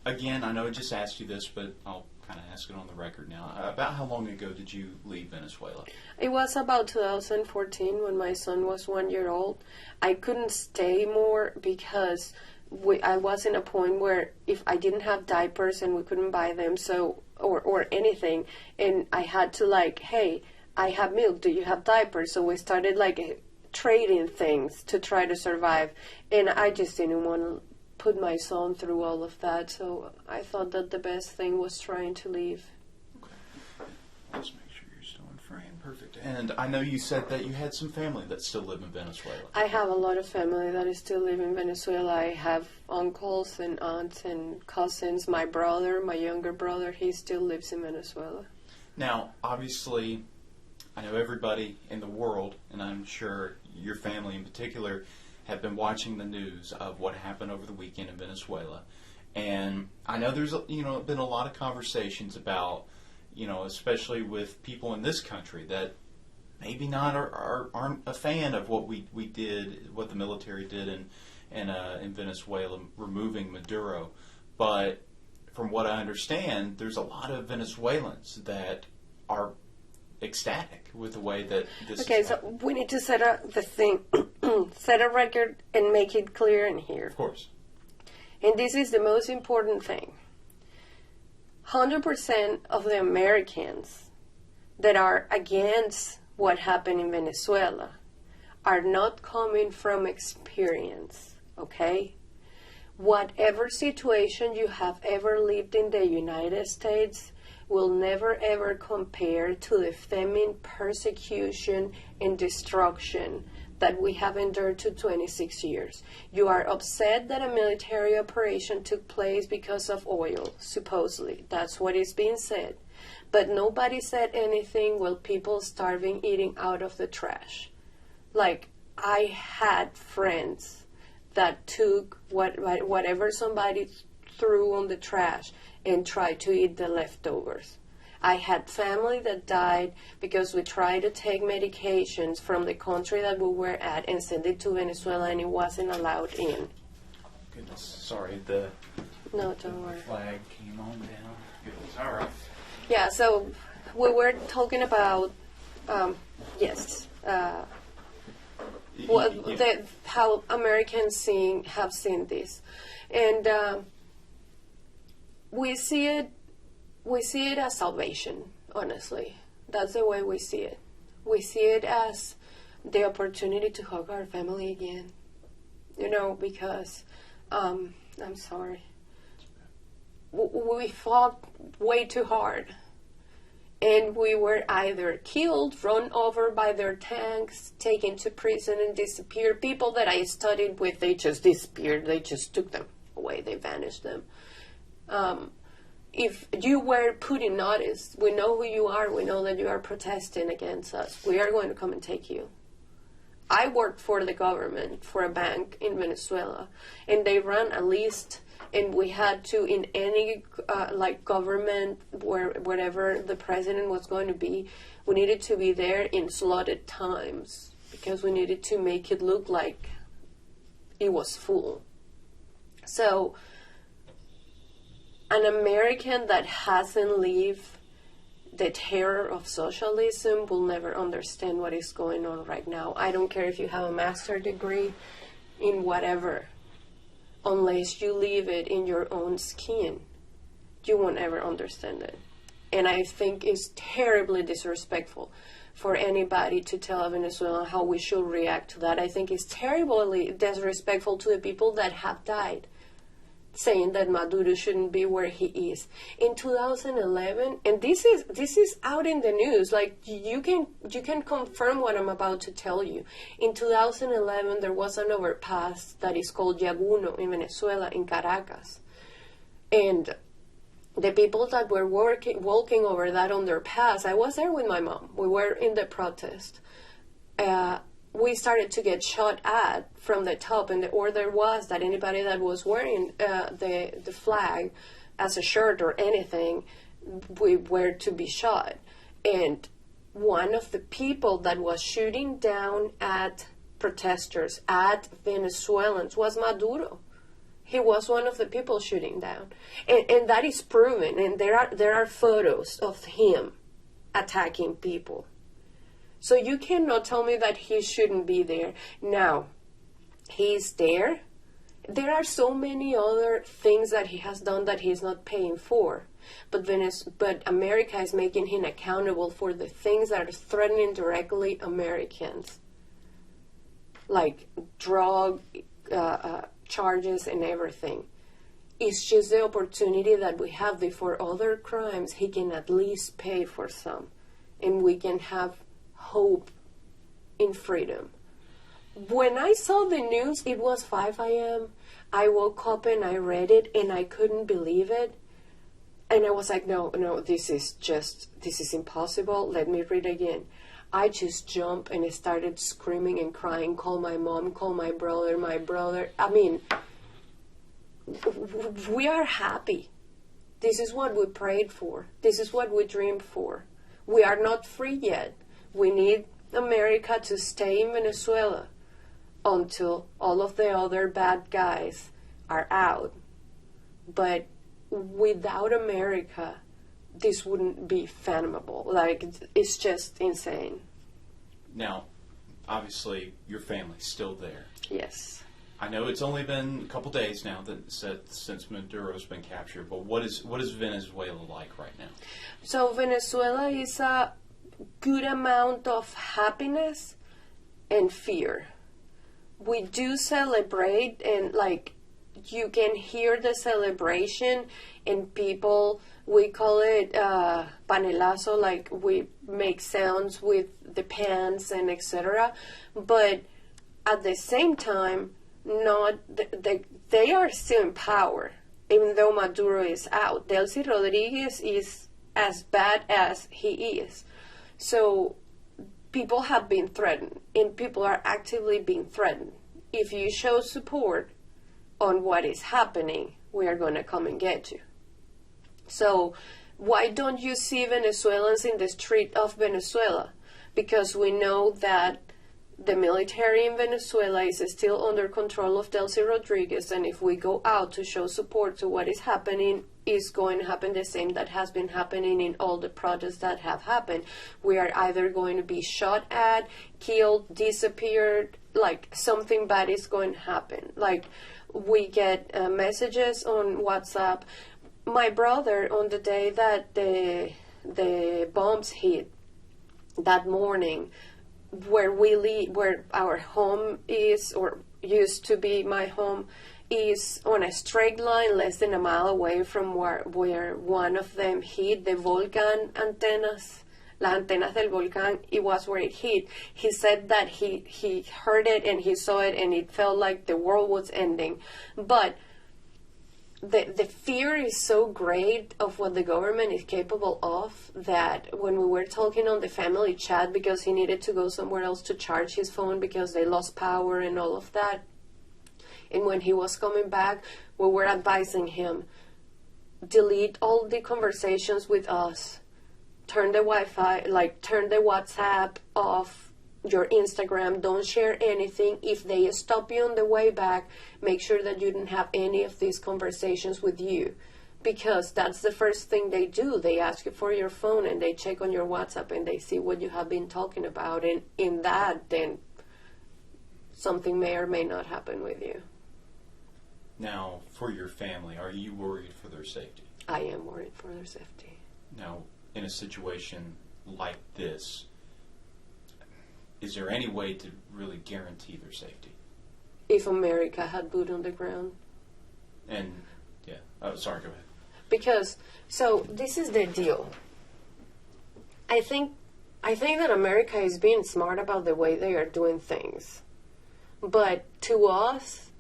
Again, I know I just asked you this, but I'll kind of ask it on the record now. About how long ago did you leave Venezuela? It was about 2014 when my son was 1 year old. I couldn't stay more because I was in a point where if I didn't have diapers and we couldn't buy them, or anything, and I had to like, hey, I have milk, do you have diapers? So we started like trading things to try to survive, and I just didn't want to put my son through all of that, so I thought that the best thing was trying to leave. Okay. Let's make sure you're still in frame. Perfect. And I know you said that you had some family that still live in Venezuela. I have a lot of family that is still live in Venezuela. I have uncles and aunts and cousins. My brother, my younger brother, he still lives in Venezuela. Now, obviously, I know everybody in the world, and I'm sure your family in particular, have been watching the news of what happened over the weekend in Venezuela. And I know there's been a lot of conversations about, especially with people in this country that maybe not aren't a fan of what we did, what the military did in Venezuela, removing Maduro. But from what I understand, there's a lot of Venezuelans that are ecstatic with the way that this Okay, so we need to set a record and make it clear in here. Of course. And this is the most important thing. 100% of the Americans that are against what happened in Venezuela are not coming from experience, okay? Whatever situation you have ever lived in the United States will never ever compare to the famine, persecution, and destruction that we have endured to 26 years. You are upset that a military operation took place because of oil, supposedly. That's what is being said. But nobody said anything while people starving, eating out of the trash. Like, I had friends that took whatever somebody threw on the trash and tried to eat the leftovers. I had family that died because we tried to take medications from the country that we were at and send it to Venezuela, and it wasn't allowed in. Goodness, sorry, No, don't worry. flag came on down. Goodness, all right. Yeah, so we were talking about, how Americans have seen this. And we see it as salvation, honestly. That's the way we see it. We see it as the opportunity to hug our family again. Because, I'm sorry. We fought way too hard. And we were either killed, run over by their tanks, taken to prison and disappeared. People that I studied with, they just disappeared. They just took them away. They vanished them. If you were put in notice, we know who you are. We know that you are protesting against us. We are going to come and take you. I worked for the government, for a bank in Venezuela, and they ran a list, and we had to, in any government, wherever the president was going to be, we needed to be there in slotted times because we needed to make it look like it was full. So an American that hasn't lived the terror of socialism will never understand what is going on right now. I don't care if you have a master's degree in whatever. Unless you live it in your own skin, you won't ever understand it. And I think it's terribly disrespectful for anybody to tell a Venezuelan how we should react to that. I think it's terribly disrespectful to the people that have died, saying that Maduro shouldn't be where he is. In 2011, and this is out in the news, like you can confirm what I'm about to tell you. In 2011, there was an overpass that is called Yaguno in Venezuela, in Caracas. And the people that were walking over that underpass, I was there with my mom. We were in the protest. We started to get shot at from the top, and the order was that anybody that was wearing the flag as a shirt or anything, we were to be shot. And one of the people that was shooting down at protesters, at Venezuelans, was Maduro. He was one of the people shooting down. And that is proven. And there are photos of him attacking people. So you cannot tell me that he shouldn't be there. Now, he's there. There are so many other things that he has done that he's not paying for. But America is making him accountable for the things that are threatening directly Americans. Like drug charges and everything. It's just the opportunity that we have before other crimes. He can at least pay for some, and we can have hope in freedom. When I saw the news, it was 5 a.m. I woke up and I read it, and I couldn't believe it. And I was like, no, this is impossible. Let me read again. I just jumped and I started screaming and crying, call my mom, call my brother. I mean, we are happy. This is what we prayed for. This is what we dreamed for. We are not free yet. We need America to stay in Venezuela until all of the other bad guys are out. But without America, this wouldn't be fathomable. Like, it's just insane. Now, obviously, your family's still there. Yes. I know it's only been a couple days now since Maduro's been captured, but what is Venezuela like right now? So Venezuela is a good amount of happiness and fear. We do celebrate, and like you can hear the celebration, and people, we call it panelazo, like we make sounds with the pans and etc. But at the same time, they are still in power, even though Maduro is out. Delcy Rodriguez is as bad as he is. So people have been threatened, and people are actively being threatened. If you show support on what is happening, we are going to come and get you. So why don't you see Venezuelans in the street of Venezuela? Because we know that the military in Venezuela is still under control of Delcy Rodriguez, and if we go out to show support to what is happening, is going to happen the same that has been happening in all the protests that have happened. We are either going to be shot at, killed, disappeared, like something bad is going to happen. Like we get messages on WhatsApp. My brother, on the day that the bombs hit, that morning, where we live, where our home is, or used to be my home, is on a straight line less than a mile away from where one of them hit, the volcan antennas, las antenas del volcán. It was where it hit. He said that he heard it and he saw it and it felt like the world was ending. But the fear is so great of what the government is capable of that when we were talking on the family chat, because he needed to go somewhere else to charge his phone because they lost power and all of that, and when he was coming back, we were advising him, delete all the conversations with us, turn the Wi-Fi, like turn the WhatsApp off, your Instagram, don't share anything. If they stop you on the way back, make sure that you didn't have any of these conversations with you, because that's the first thing they do. They ask you for your phone and they check on your WhatsApp and they see what you have been talking about, and in that, then something may or may not happen with you. Now, for your family, are you worried for their safety? I am worried for their safety. Now, in a situation like this, is there any way to really guarantee their safety? If America had boot on the ground. And, yeah. Oh, sorry, go ahead. Because, so, this is the deal. I think that America is being smart about the way they are doing things. But to us,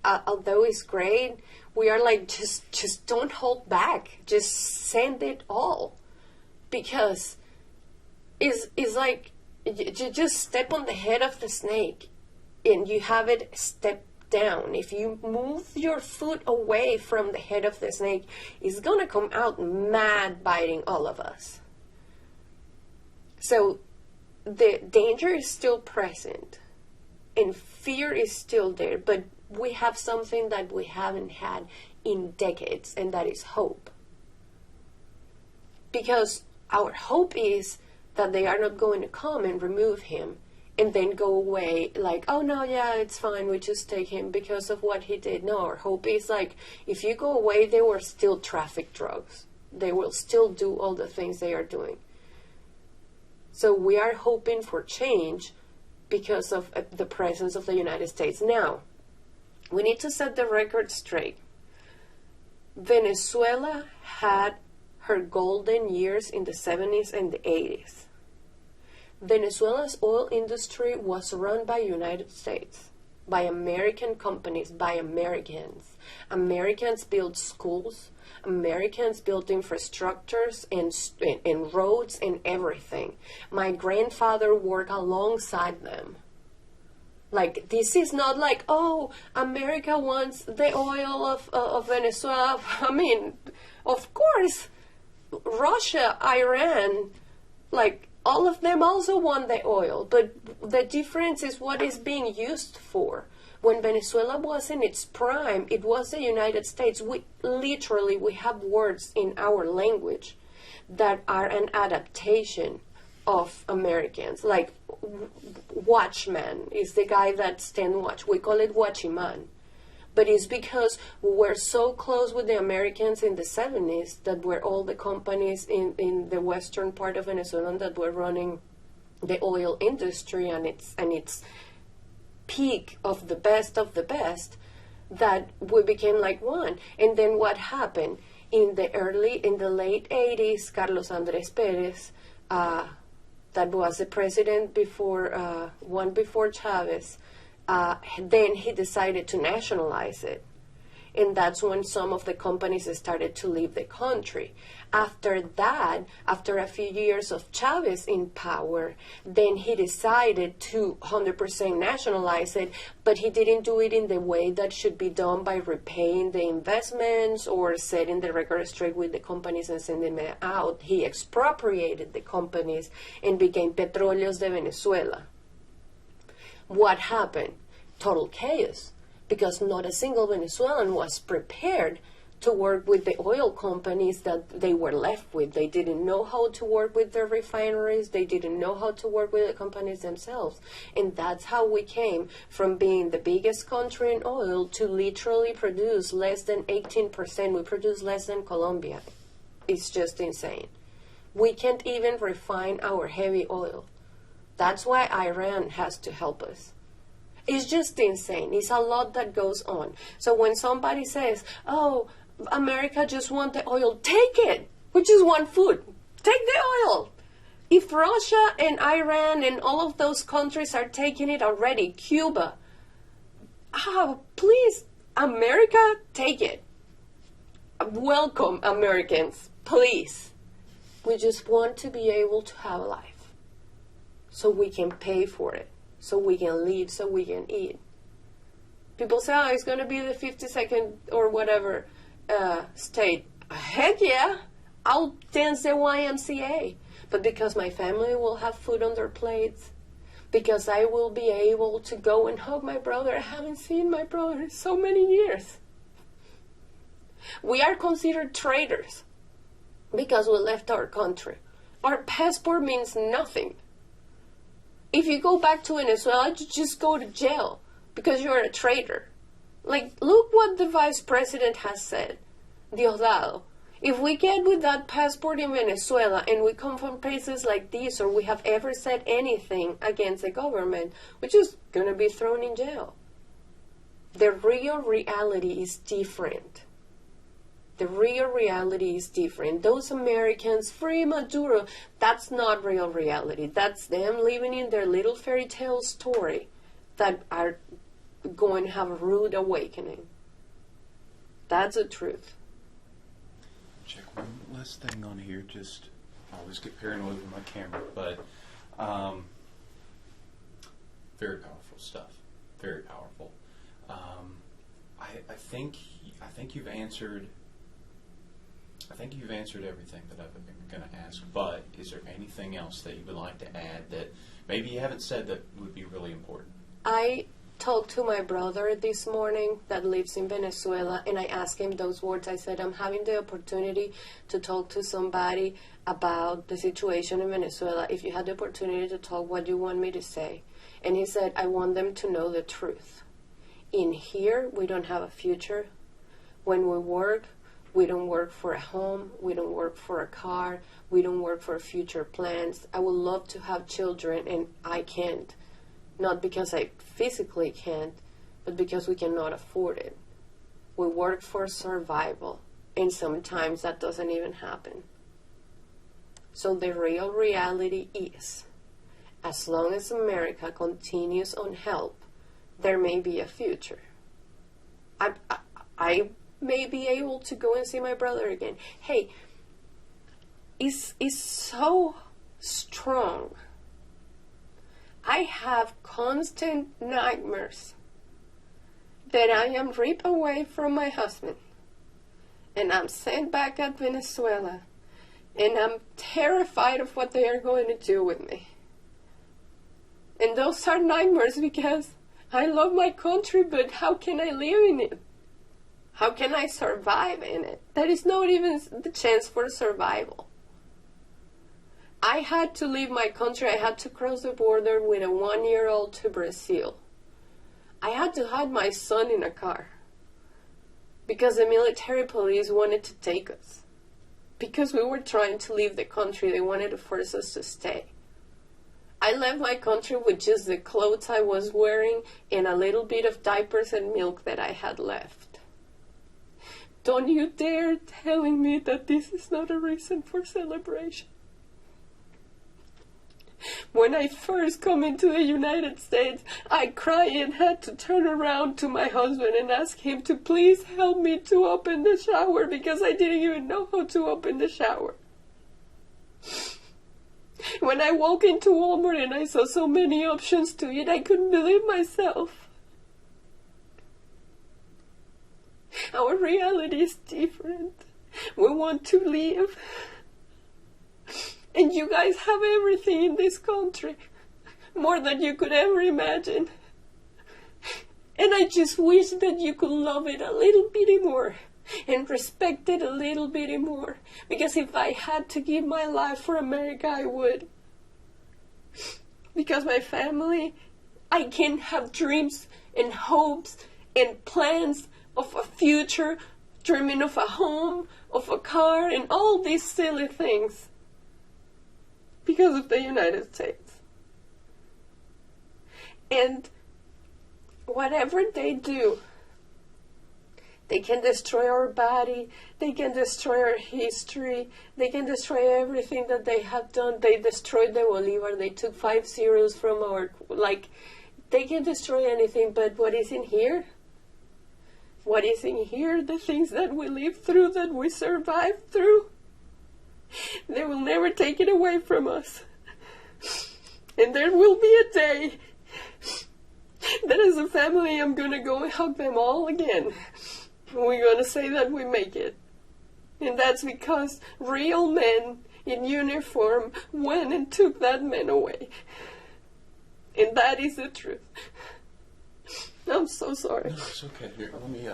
although it's great, we are like, just don't hold back. Just send it all. Because it's like, you just step on the head of the snake and you have it step down. If you move your foot away from the head of the snake, it's going to come out mad, biting all of us. So the danger is still present and fear is still there, but we have something that we haven't had in decades, and that is hope. Because our hope is that they are not going to come and remove him and then go away like, oh no, yeah, it's fine, we just take him because of what he did. No, our hope is like, if you go away, they will still traffic drugs. They will still do all the things they are doing. So we are hoping for change because of the presence of the United States. Now, we need to set the record straight. Venezuela had her golden years in the 70s and the 80s. Venezuela's oil industry was run by United States, by American companies, by Americans. Americans built schools, Americans built infrastructures and roads and everything. My grandfather worked alongside them. Like, this is not like, oh, America wants the oil of Venezuela. I mean, of course, Russia, Iran, like, all of them also want the oil, but the difference is what is being used for. When Venezuela was in its prime, it was the United States. We have words in our language that are an adaptation of Americans. Like, watchman is the guy that stand watch. We call it watchman. But it's because we were so close with the Americans in the 70s that were all the companies in the western part of Venezuela that were running the oil industry and its peak of the best that we became like one. And then what happened? In the late 80s, Carlos Andrés Pérez, that was the president before Chavez, then he decided to nationalize it. And that's when some of the companies started to leave the country. After that, after a few years of Chavez in power, then he decided to 100% nationalize it, but he didn't do it in the way that should be done by repaying the investments or setting the record straight with the companies and sending them out. He expropriated the companies and became Petróleos de Venezuela. What happened? Total chaos, because not a single Venezuelan was prepared to work with the oil companies that they were left with. They didn't know how to work with their refineries. They didn't know how to work with the companies themselves. And that's how we came from being the biggest country in oil to literally produce less than 18%. We produce less than Colombia. It's just insane. We can't even refine our heavy oil. That's why Iran has to help us. It's just insane. It's a lot that goes on. So when somebody says, oh, America just wants the oil, take it. We just want food. Take the oil. If Russia and Iran and all of those countries are taking it already, Cuba, please, America, take it. Welcome, Americans, please. We just want to be able to have a life so we can pay for it, so we can live, so we can eat. People say, oh, it's going to be the 52nd or whatever state. Heck yeah, I'll dance the YMCA. But because my family will have food on their plates, because I will be able to go and hug my brother. I haven't seen my brother in so many years. We are considered traitors because we left our country. Our passport means nothing. If you go back to Venezuela, you just go to jail because you're a traitor. Like, look what the vice president has said, Diosdado. If we get with that passport in Venezuela and we come from places like this, or we have ever said anything against the government, we're just going to be thrown in jail. The real reality is different. The real reality is different. Those Americans, free Maduro, that's not real reality. That's them living in their little fairy tale story that are going to have a rude awakening. That's the truth. Check one last thing on here. Just, I always get paranoid with my camera, but very powerful stuff. Very powerful. I think you've answered. I think you've answered everything that I've been going to ask. But is there anything else that you would like to add that maybe you haven't said that would be really important? I talked to my brother this morning that lives in Venezuela, and I asked him those words. I said, I'm having the opportunity to talk to somebody about the situation in Venezuela. If you had the opportunity to talk, what do you want me to say? And he said, I want them to know the truth. In here, we don't have a future. When we work, we don't work for a home. We don't work for a car. We don't work for future plans. I would love to have children, and I can't. Not because I physically can't, but because we cannot afford it. We work for survival, and sometimes that doesn't even happen. So the real reality is, as long as America continues on help, there may be a future. I may be able to go and see my brother again. Hey, it's so strong. I have constant nightmares that I am ripped away from my husband and I'm sent back at Venezuela, and I'm terrified of what they are going to do with me. And those are nightmares because I love my country, but how can I live in it? How can I survive in it? There is not even the chance for survival. I had to leave my country. I had to cross the border with a 1-year-old to Brazil. I had to hide my son in a car because the military police wanted to take us. Because we were trying to leave the country, they wanted to force us to stay. I left my country with just the clothes I was wearing and a little bit of diapers and milk that I had left. Don't you dare telling me that this is not a reason for celebration. When I first come into the United States, I cried and had to turn around to my husband and ask him to please help me to open the shower because I didn't even know how to open the shower. When I walked into Walmart and I saw so many options to eat, I couldn't believe myself. Our reality is different. We want to live. And you guys have everything in this country, more than you could ever imagine. And I just wish that you could love it a little bit more and respect it a little bit more. Because if I had to give my life for America, I would. Because my family, I can have dreams and hopes and plans of a future, dreaming of a home, of a car, and all these silly things. Because of the United States. And whatever they do, they can destroy our body, they can destroy our history, they can destroy everything that they have done. They destroyed the Bolivar, they took 5 zeros from our, they can destroy anything, but what is in here? What is in here? The things that we lived through, that we survived through. They will never take it away from us. And there will be a day that as a family I'm going to go and hug them all again. We're going to say that we make it. And that's because real men in uniform went and took that man away. And that is the truth. I'm so sorry. No, it's okay. Here, let me,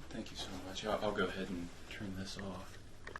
Thank you so much. I'll go ahead and turn this off.